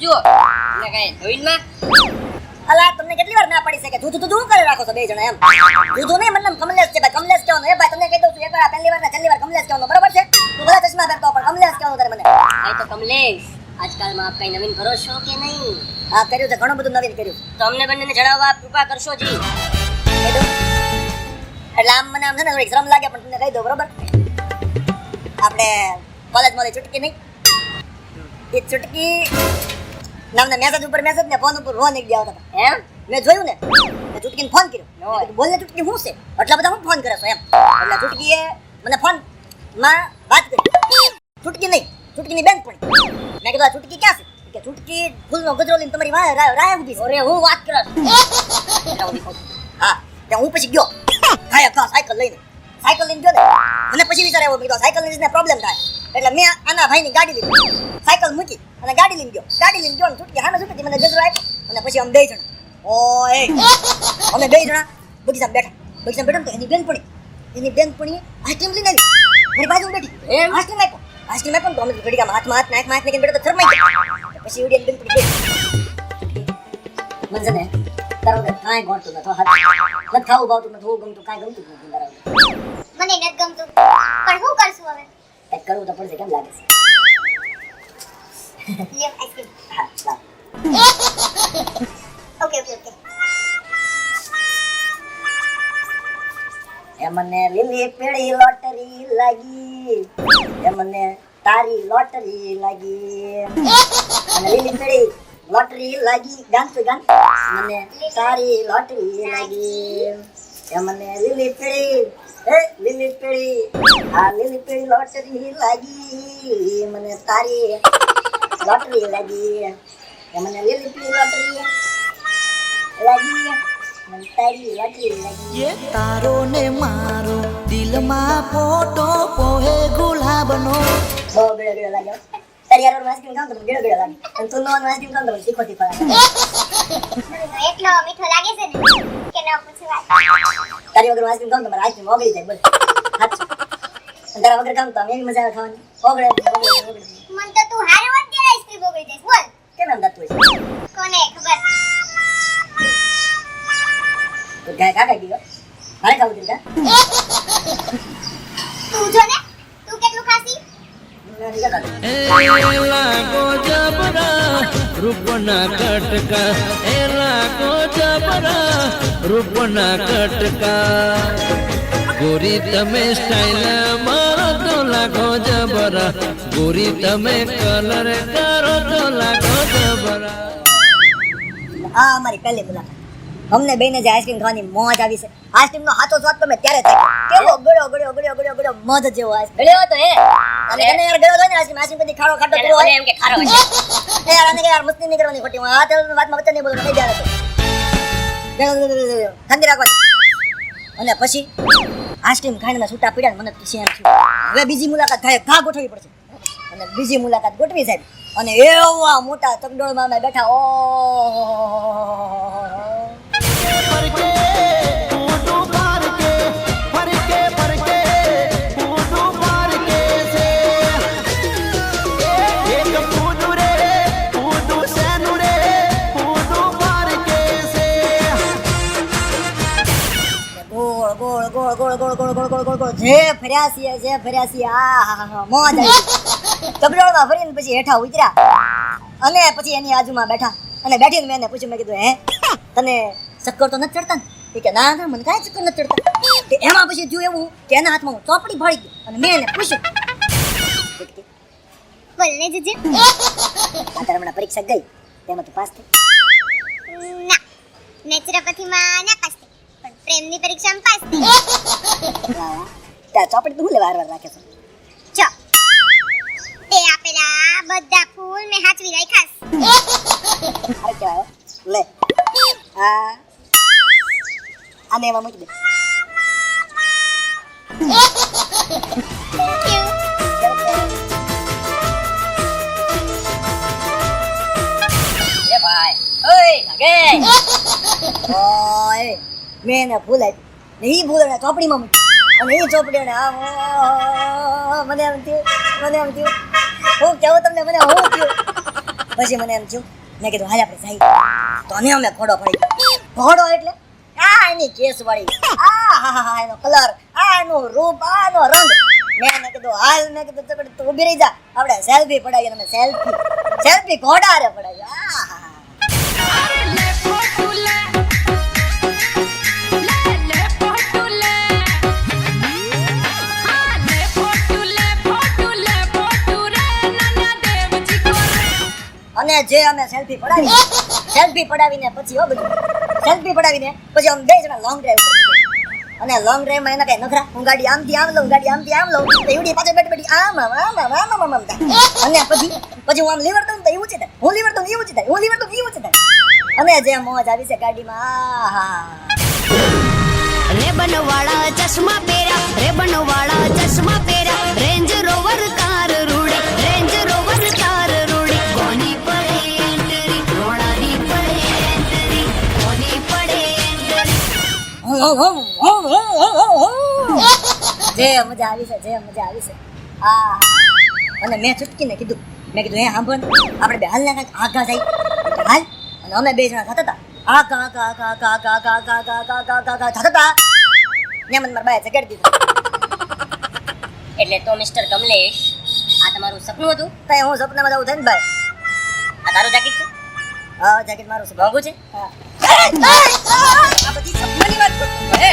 જો મને કઈ જોઈનમાં અલા તમને કેટલી વાર ના પડી છે કે તું કરે રાખો છો બે જણા એમ તું નહીં મતલબ કમલેશ છે ભાઈ કમલેશ કહેવાનો એ ભાઈ તમને કહી દઉં છું એકવાર પહેલી વાર ને છેલ્લી વાર કમલેશ કહેવાનો બરાબર છે તું બધા ચશ્મા પહેરતો પણ કમલેશ કહેવાનો તારે મને ભાઈ તો કમલેશ આજકાલમાં આપ કઈ નવીન કરો છો કે નહીં હા કર્યું છે ઘણું બધું નવીન કર્યું તો અમને બંનેને જણાવવા આપ કૃપા કરશો જી એટલે આમ મને આમ છે ને થોડીક શરમ લાગે પણ તમને કહી દઉં બરોબર આપણે કોલેજમાં છૂટકી નહીં એ છૂટકી નામના મેસેજ ઉપર મેસેજ ને ફોન ઉપર ફોન એક ગયા હતા એમ મેં જોયું ને મેં છૂટકીને ફોન કર્યો બોલને છૂટકી શું છે એટલા બધા હું ફોન કરે છો એમ એટલે છૂટકીએ મને ફોન માં વાત કરી છૂટકી નહીં છૂટકીની બેન પણ મેં કીધું આ છૂટકી ક્યાં છે કે છૂટકી ફૂલનો ગજરો લઈને તમારી રાહ ઊભી છે અરે હું વાત કરસ હા ત્યાં હું પછી ગયો હા સાયકલ લઈને ગયો ને મને પછી વિચાર આવ્યો કીધું સાયકલ લઈને પ્રોબ્લેમ થાય એટલે મેં આના ભાઈની ગાડી લીધી સાયકલ મૂકી અને ગાડી લઈને ગયો ને છૂટકી હામે છૂટકી મને ગજરો આપ્યો અને પછી અમે બે જણા ઓય અમે બે જણા બગીચામાં બેઠા ને તો એની બેનપણી આઈસ્ક્રીમ લઈને આવી મારી બાજુ બેઠી આઈસ્ક્રીમ આપ્યો તો અમે ઘડીકામાં હાથમાં હાથ નાખીને બેઠો તો થરમાઈ ગયો પછી ઉડીને બેનપણી મને છે ને તારો કાંઈ ગોળતું નથી ખાવું ભાવતું નથી હું ગમતું કાંઈ ગમતું નથી તારા મને નથી ગમતું પણ હું કરશું હવે કંઈક કરવું તો પડશે કેમ લાગે છે લે આઈસ્ક્રીમ હા લાવ ઓકે એ મને લીલી પીળી લોટરી લાગી એ મને તારી લોટરી લાગી મને લીલી પીળી લોટરી લાગી ગાન મને તારી લોટરી લાગી એ મને લીલી પીળી આ લીલી પીળી લોટરી લાગી મને તારી લોટરી લાગી એ મને લીલી પીળી લોટરી લાગી મને તારી લોટરી લાગી ये तारो ने मारो दिल में फोटो पोहे गुलाबनो બહુ ગળો લાગ્યો તારી યાર આઈસ્ક્રીમ ખાવ તો ગળો લાગે અને તું નો આઈસ્ક્રીમ ખાવ તો તીખો પડે એટલો મીઠો લાગે છે ને કે ન પૂછવા તારી વગર આઈસ્ક્રીમ ખાવ તો મારા આઈસ્ક્રીમ ઓગળી જાય બસ હાચું અને તારા વગર ખાવ તો એની મજા આવે ખાવાની ઓગળે મન તો તું હારો વાત દે આઈસ્ક્રીમ ઓગળી જઈશ બોલ કેમ એમ દાતું હોય કોને ખબર તો ગાય કાકા ગયો મારે ખાવું છે તું જો ને તું કેટલું ખાસી लागो जबरा रूपना कटका ए लागो जबरा रूपना कटका गोरी તમે સ્ટાઈલ મારો તો લાગો જબરા ગોરી તમે કલર કરો તો લાગો જબરા આ અમારી પહેલી મુલાકાત અમને બેને જે આઈસ્ક્રીમ ખાવાની મોજ આવી છે આઈસ્ક્રીમ નો હાથો સ્વાદ તમે ત્યારે થાય કેવો ગળ્યો મધ જેવો આઈસ્ક્રીમ ગળ્યો તો હે અને તને યાર ગળ્યો હોય ને આઈસ્ક્રીમ કદી ખાડો પૂરો હોય એમ કે ખારો છે એ યાર આને યાર મસ્તી નહીં કરવાની ખોટી આ તેલની વાતમાં વચ્ચે નહીં બોલવાનું નહીં જાણે તો ઠંડી રાખવાની અને પછી આઈસ્ક્રીમ ખાઈને છૂટા પીડ્યા મને પછી એમ થયું હવે બીજી મુલાકાત થાય ઘા ગોઠવવી પડશે અને બીજી મુલાકાત ગોઠવી સાહેબ અને એવા મોટા તગડોળમાં અમે બેઠા ઓ ગોળ જે ફર્યા છીએ આ મોજ આવી તગડોળમાં ફરીને પછી હેઠા ઉતર્યા અને પછી એની બાજુમાં બેઠા અને બેઠીને મેં એને પૂછ્યું મેં કીધું હે તને ચક્કર તો નથી ચડતા ને કે ના મને કાંઈ ચક્કર નથી ચડતા કે એમાં પછી જોયું એવું કે એના હાથમાં હું ચોપડી ફાડી ગઈ અને મેં એને પૂછ્યું બોલ ને જીજે આ તારે હમણાં પરીક્ષા ગઈ તેમાં તું પાસ થઈ ના નેચરોપેથીમાં ના પાસ થઈ પણ પ્રેમની પરીક્ષામાં પાસ થઈ ત્યાં ચોપડી તું લેવા વાર રાખે છે ચો તે આપેલા બધા ફૂલ મે હાચવી રાખ્યાસ અરે કેવાય લે આને એમાં મૂકી દે એ ભાઈ ઓય લાગે ઓય મેં એને ફૂલ આપી ને ઈ ફૂલ એને ચોપડીમાં મૂકી અને એ ચોપડી એને મને એમ થયું હું કેવું તમને મને હું થયું પછી મને એમ થયું મેં કીધું હાલ આપણે જઈએ તો અમે ઘોડો પડી ઘોડો એટલે એની કેસ વાળી હા એનો કલર એનું રૂપ એનો રંગ મેં કીધું હાલ મેં કીધું તું ઊભી રહી જા આપણે સેલ્ફી પડાવીએ તમે સેલ્ફી ઘોડા રે પડાવીએ અને જે અમે સેલ્ફી પડાવીને પછી સેલ્ફી પડાવીને પછી અમે બે જણા લોંગ ડ્રાઈવ પર નીકળ્યા. અને લોંગ ડ્રાઈવ માં એના કઈ નખરા હું ગાડી આમથી આમ લઉં ગાડી આમથી આમ લઉં તો એવડી પાછળ બેઠી આમ થાય. અને પછી હું આમ લીવર દઉં તો એવું છે હું લીવર દઉં એવું છે હું લીવર દઉં એવું છે અને જે મોજ આવી છે ગાડીમાં રેબન વાળા ચશ્મા પહેર્યા રેબન વાળા ચશ્મા પહેર્યા રેન્જ રોવર કાર રૂડે રેન્જ રોવર કાર રૂડે કોની પડે એન્ટરી રોણાની પડે એન્ટરી કોની પડે એન્ટરી જે મજા આવી છે અને મેં ચૂટકીને કીધું હે સાંભળ આપણે બે હાલ ના કાંઈક આઘા જાય હાલ અને અમે બે જણા થતા હતા આઘા થતા હતા ને મને મારા બાએ જગાડી દીધું. એટલે તો મિસ્ટર કમલેશ, આ તમારું સપનું હતું? તઈ હું સપનામાં જાઉં થાય ને ભાઈ. આ તારું જાકીટ છે? હા જાકેટ મારું છે. મોંઘું છે? હા આ બધી સપનાની વાત કરતો હે